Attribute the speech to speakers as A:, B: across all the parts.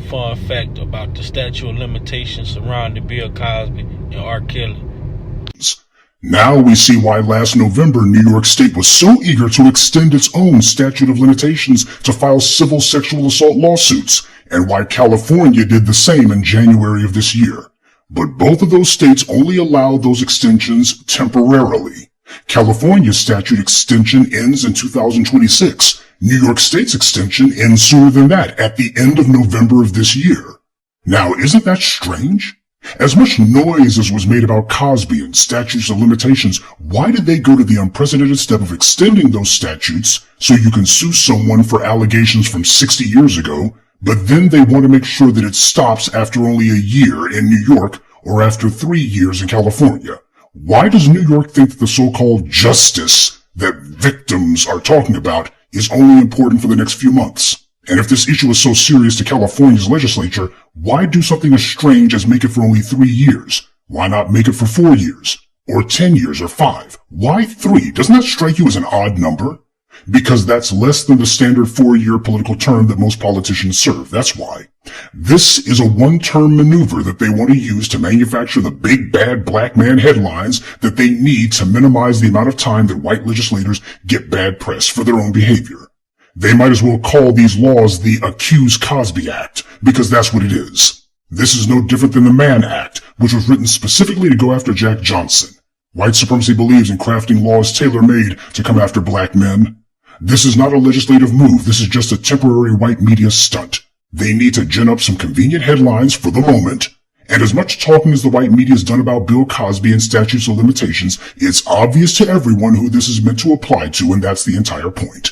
A: fun fact about the statute of limitations surrounding Bill Cosby and R.Kelly.
B: Now we see why last November New York State was so eager to extend its own statute of limitations to file civil sexual assault lawsuits, and why California did the same in January of this year. But both of those states only allow those extensions temporarily. California's statute extension ends in 2026. New York State's extension ends sooner than that, at the end of November of this year. Now, isn't that strange? As much noise as was made about Cosby and statutes of limitations, why did they go to the unprecedented step of extending those statutes so you can sue someone for allegations from 60 years ago, but then they want to make sure that it stops after only a year in New York or after 3 years in California? Why does New York think that the so-called justice that victims are talking about is only important for the next few months? And if this issue is so serious to California's legislature, why do something as strange as make it for only 3 years? Why not make it for 4 years? Or 10 years or 5? Why 3? Doesn't that strike you as an odd number? Because that's less than the standard 4-year political term that most politicians serve. That's why. This is a one-term maneuver that they want to use to manufacture the big bad black man headlines that they need to minimize the amount of time that white legislators get bad press for their own behavior. They might as well call these laws the Accuse Cosby Act, because that's what it is. This is no different than the Mann Act, which was written specifically to go after Jack Johnson. White supremacy believes in crafting laws tailor-made to come after black men. This is not a legislative move. This is just a temporary white media stunt. They need to gin up some convenient headlines for the moment. And as much talking as the white media has done about Bill Cosby and statutes of limitations, it's obvious to everyone who this is meant to apply to, and that's the entire point.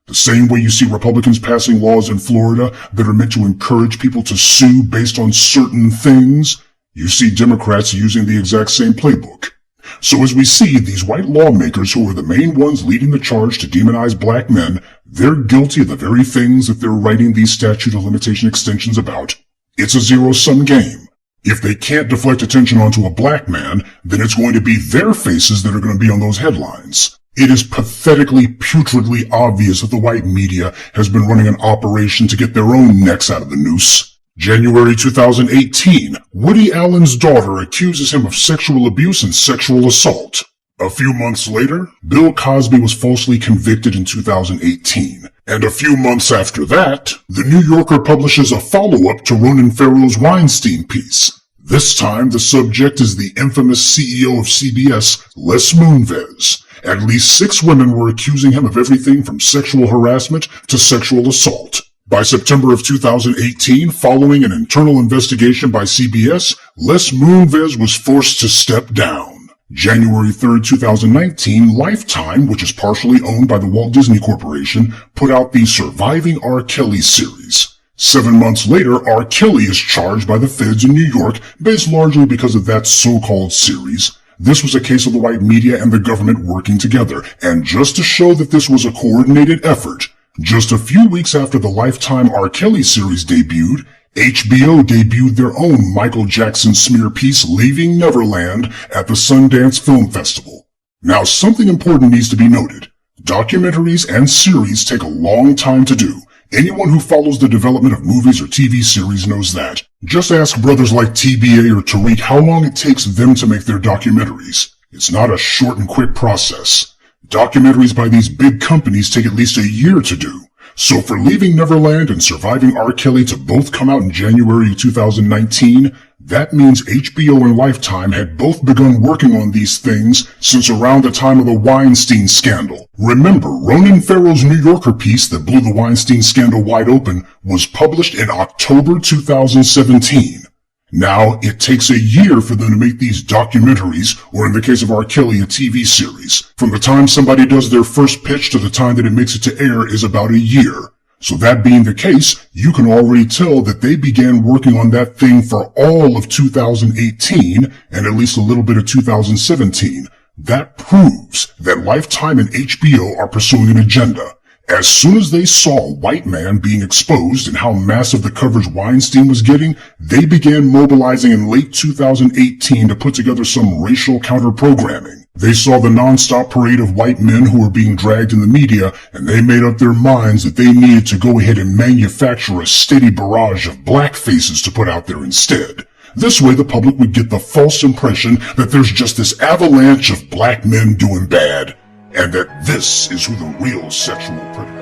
B: The same way you see Republicans passing laws in Florida that are meant to encourage people to sue based on certain things, you see Democrats using the exact same playbook. So as we see these white lawmakers who are the main ones leading the charge to demonize black men, they're guilty of the very things that they're writing these statute of limitation extensions about. It's a zero-sum game. If they can't deflect attention onto a black man, then it's going to be their faces that are going to be on those headlines. It is pathetically, putridly obvious that the white media has been running an operation to get their own necks out of the noose. January 2018, Woody Allen's daughter accuses him of sexual abuse and sexual assault. A few months later, Bill Cosby was falsely convicted in 2018. And a few months after that, The New Yorker publishes a follow-up to Ronan Farrow's Weinstein piece. This time, the subject is the infamous CEO of CBS, Les Moonves. At least 6 women were accusing him of everything from sexual harassment to sexual assault. By September of 2018, following an internal investigation by CBS, Les Moonves was forced to step down. January 3, 2019, Lifetime, which is partially owned by the Walt Disney Corporation, put out the Surviving R.Kelly series. 7 months later, R.Kelly is charged by the feds in New York, based largely because of that so-called series. This was a case of the white media and the government working together, and just to show that this was a coordinated effort, just a few weeks after the Lifetime R.Kelly series debuted, HBO debuted their own Michael Jackson smear piece, Leaving Neverland, at the Sundance Film Festival. Now, something important needs to be noted. Documentaries and series take a long time to do. Anyone who follows the development of movies or TV series knows that. Just ask brothers like TBA or Tariq how long it takes them to make their documentaries. It's not a short and quick process. Documentaries by these big companies take at least a year to do. So for Leaving Neverland and Surviving R.Kelly to both come out in January of 2019, that means HBO and Lifetime had both begun working on these things since around the time of the Weinstein scandal. Remember, Ronan Farrow's New Yorker piece that blew the Weinstein scandal wide open was published in October 2017. Now, it takes a year for them to make these documentaries, or in the case of R.Kelly, a TV series. From the time somebody does their first pitch to the time that it makes it to air is about a year. So that being the case, you can already tell that they began working on that thing for all of 2018 and at least a little bit of 2017. That proves that Lifetime and HBO are pursuing an agenda. As soon as they saw a white man being exposed and how massive the coverage Weinstein was getting, they began mobilizing in late 2018 to put together some racial counter-programming. They saw the nonstop parade of white men who were being dragged in the media, and they made up their minds that they needed to go ahead and manufacture a steady barrage of black faces to put out there instead. This way the public would get the false impression that there's just this avalanche of black men doing bad, and that this is who the real sexual predator